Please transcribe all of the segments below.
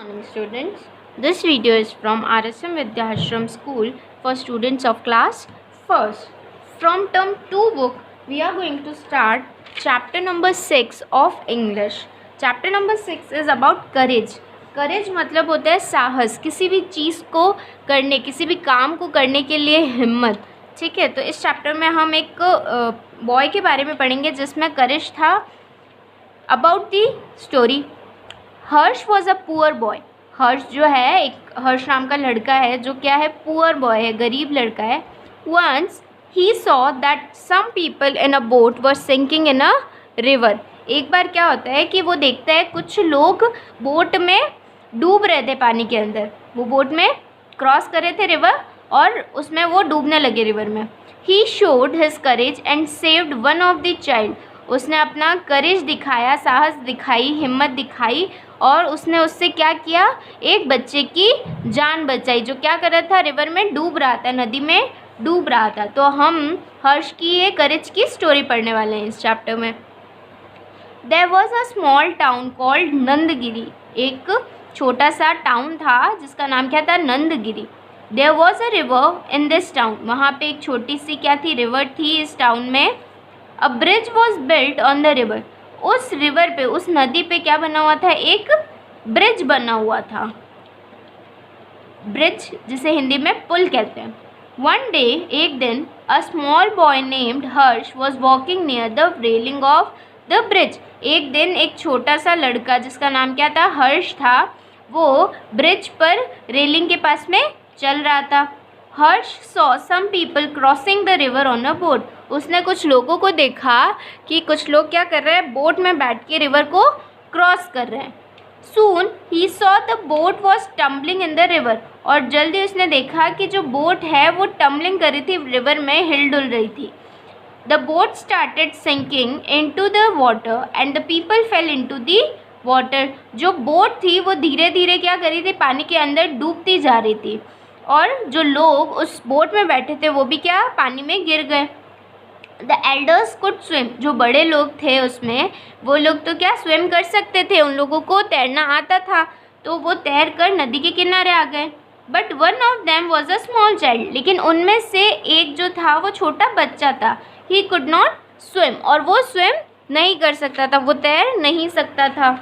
morning, students. This video is from RSM Vidyashram School for students of class 1st. From term 2 book, we are going to start chapter number 6 of English. Chapter number 6 is about courage. करेज मतलब होता है साहस, किसी भी चीज़ को करने, किसी भी काम को करने के लिए हिम्मत. ठीक है, तो इस चैप्टर में हम एक बॉय के बारे में पढ़ेंगे जिसमें करेज था. About the story. Harsh was a poor boy. Harsh जो है, एक हर्ष नाम का लड़का है जो क्या है, पुअर बॉय है, गरीब लड़का है. Once he saw that some people in a boat were sinking in a river. एक बार क्या होता है कि वो देखता है कुछ लोग बोट में डूब रहे थे पानी के अंदर. वो बोट में क्रॉस कर रहे थे रिवर और उसमें वो डूबने लगे रिवर में. He showed his courage and saved one of the child. उसने अपना करेज दिखाया, साहस दिखाई, हिम्मत दिखाई और उसने उससे क्या किया, एक बच्चे की जान बचाई जो क्या कर रहा था, रिवर में डूब रहा था, नदी में डूब रहा था. तो हम हर्ष की ये करेज की स्टोरी पढ़ने वाले हैं इस चैप्टर में. There was a small town called Nandgiri. एक छोटा सा टाउन था जिसका नाम क्या था, Nandgiri. There was a river in this town. वहाँ पे एक छोटी सी क्या थी, रिवर थी इस टाउन में. अ bridge was built on the river. उस रिवर पे, उस नदी पे क्या बना हुआ था, एक ब्रिज बना हुआ था. ब्रिज जिसे हिंदी में पुल कहते हैं. वन डे, एक दिन, a small boy named Harsh was walking near the railing of the bridge. एक दिन एक छोटा सा लड़का जिसका नाम क्या था, हर्ष था, वो ब्रिज पर रेलिंग के पास में चल रहा था. Harsh saw some people crossing the river on a boat. उसने कुछ लोगों को देखा कि कुछ लोग क्या कर रहे हैं, बोट में बैठ के रिवर को क्रॉस कर रहे हैं. Soon he saw the boat was tumbling in the river. और जल्दी उसने देखा कि जो बोट है वो टम्बलिंग कर रही थी, रिवर में हिल डुल रही थी. The boat started sinking into the water and the people fell into the water. जो बोट थी वो धीरे धीरे क्या कर रही थी, पानी के अंदर डूबती जा रही थी और जो लोग उस बोट में बैठे थे वो भी क्या, पानी में गिर गए. The elders could swim. जो बड़े लोग थे उसमें, वो लोग तो क्या स्विम कर सकते थे, उन लोगों को तैरना आता था, तो वो तैर कर नदी के किनारे आ गए. But one of them was a small child. लेकिन उनमें से एक जो था वो छोटा बच्चा था. He could not swim. और वो स्विम नहीं कर सकता था, वो तैर नहीं सकता था.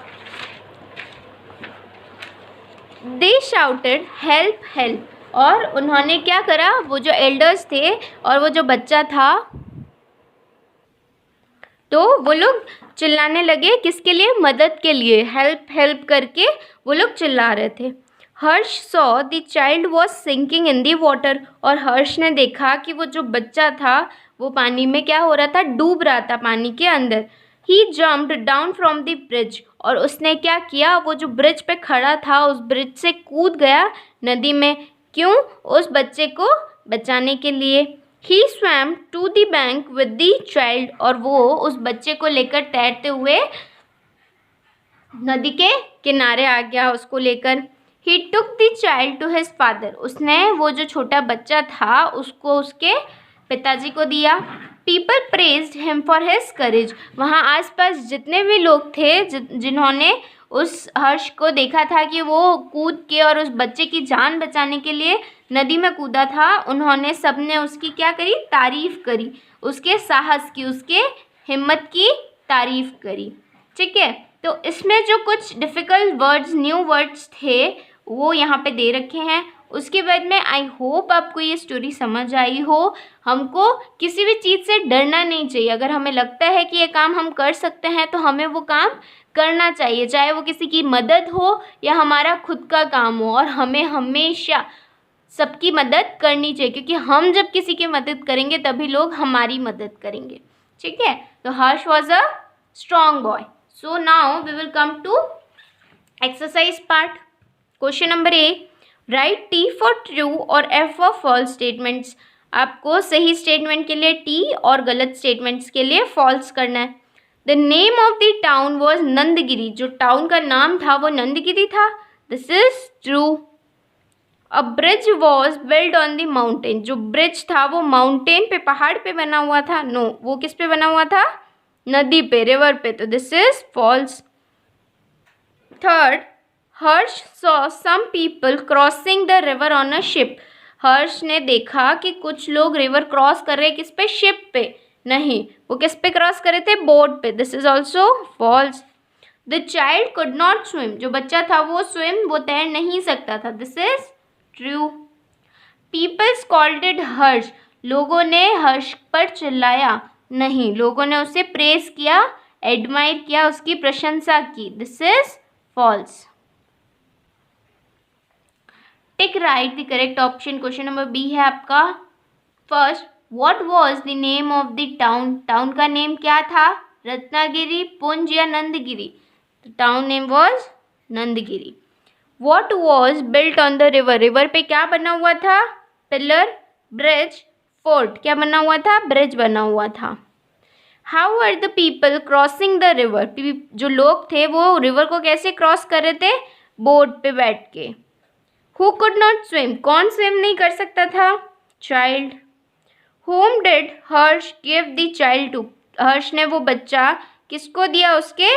दे शाउटेड हेल्प हेल्प. और उन्होंने क्या करा, वो जो एल्डर्स थे और वो जो बच्चा था, तो वो लोग चिल्लाने लगे, किसके लिए, मदद के लिए. हेल्प हेल्प करके वो लोग चिल्ला रहे थे. Harsh saw the child was sinking in the water. और हर्ष ने देखा कि वो जो बच्चा था वो पानी में क्या हो रहा था, डूब रहा था पानी के अंदर. He jumped down from the bridge. और उसने क्या किया, वो जो ब्रिज पे खड़ा था उस ब्रिज से कूद गया नदी में. क्यों, उस बच्चे को बचाने के लिए. He swam to the bank with the child. और वो उस बच्चे को लेकर तैरते हुए नदी के किनारे आ गया उसको लेकर. He took the child to his father. उसने वो जो छोटा बच्चा था उसको उसके पिताजी को दिया. People praised him for his courage. वहाँ आसपास जितने भी लोग थे जिन्होंने उस हर्ष को देखा था कि वो कूद के और उस बच्चे की जान बचाने के लिए नदी में कूदा था, उन्होंने सबने उसकी क्या करी, तारीफ़ करी, उसके साहस की, उसके हिम्मत की तारीफ़ करी. ठीक है, तो इसमें जो कुछ डिफ़िकल्ट वर्ड्स, न्यू वर्ड्स थे वो यहाँ पे दे रखे हैं. उसके बाद में आई होप आपको ये स्टोरी समझ आई हो. हमको किसी भी चीज़ से डरना नहीं चाहिए. अगर हमें लगता है कि ये काम हम कर सकते हैं तो हमें वो काम करना चाहिए, चाहे वो किसी की मदद हो या हमारा खुद का काम हो. और हमें हमेशा सबकी मदद करनी चाहिए, क्योंकि हम जब किसी की मदद करेंगे तभी लोग हमारी मदद करेंगे. ठीक है, तो Harsh was a strong boy. So now we will come to exercise part. Question number A, write T for true और एफ फॉर फॉल्स स्टेटमेंट्स. आपको सही स्टेटमेंट के लिए टी और गलत स्टेटमेंट्स के लिए फॉल्स करना है. The name of the town was Nandgiri. जो टाउन का नाम था वो नंदगिरी था. This is true. A bridge was build on the mountain. जो ब्रिज था वो माउंटेन पे, पहाड़ पे बना हुआ था. नो, वो किस पे बना हुआ था, नदी पे, रिवर पे. तो this is false. Third, Harsh saw some people crossing the river on a ship. Harsh ने देखा कि कुछ लोग रिवर क्रॉस कर रहे हैं, किस पे? शिप पे। नहीं, वो किस पे क्रॉस कर रहे थे? बोट पे। This is also false. The child could not swim. जो बच्चा था वो तैर नहीं सकता था। This is true. People scolded Harsh. लोगों ने हर्ष पर चिल्लाया नहीं, लोगों ने उसे प्रेस किया, एडमायर किया, उसकी प्रशंसा की। This is false. Tick right the correct option. Question number B है आपका। First, what was the name of the town. Town का नेम क्या था? रत्नागिरी, पुंज या Nandgiri? Town name was Nandgiri. What was built on the river. River पे क्या बना हुआ था? Pillar, bridge, fort. क्या बना हुआ था? ब्रिज बना हुआ था। How are the people crossing the river. जो लोग थे वो रिवर को कैसे क्रॉस कर रहे थे? बोट पे बैठ के। Who could not swim. कौन स्विम नहीं कर सकता था? Child. Whom did Harsh give the child to. Harsh ने वो बच्चा किसको दिया? उसके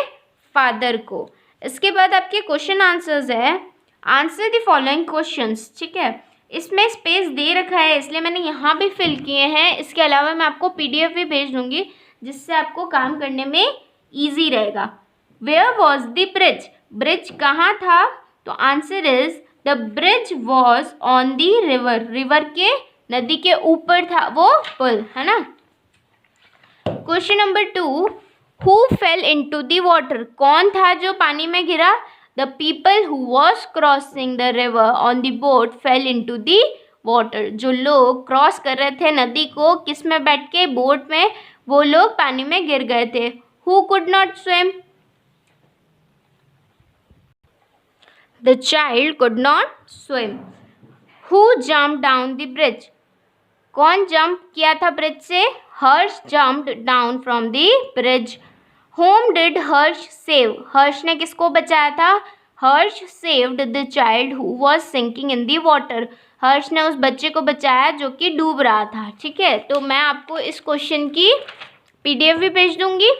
फादर को। इसके बाद आपके क्वेश्चन आंसर्स है। Answer the following questions. ठीक है, इसमें स्पेस दे रखा है इसलिए मैंने यहाँ भी फिल किए हैं। इसके अलावा मैं आपको PDF भी भेज दूंगी जिससे आपको काम करने में ईजी रहेगा। Where was the bridge. Bridge कहाँ था? तो answer is the bridge was on the river. River के, नदी के ऊपर था वो पुल, है ना। Question number 2, who fell into the water. कौन था जो पानी में गिरा? The people who was crossing the river on the boat fell into the water. जो लोग क्रॉस कर रहे थे नदी को किस में बैठ के? बोट में। वो लोग पानी में गिर गए थे। Who could not swim? The child could not swim. Who jump down the bridge. कौन जंप किया था ब्रिज से? Harsh jumped down from the bridge. Whom did Harsh save. Harsh ने किसको बचाया था? Harsh saved the child who was sinking in the water. Harsh ने उस बच्चे को बचाया जो कि डूब रहा था। ठीक है, तो मैं आपको इस क्वेश्चन की PDF भी भेज दूंगी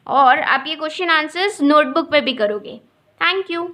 और आप ये क्वेश्चन आंसर्स नोटबुक पे भी करोगे। Thank you.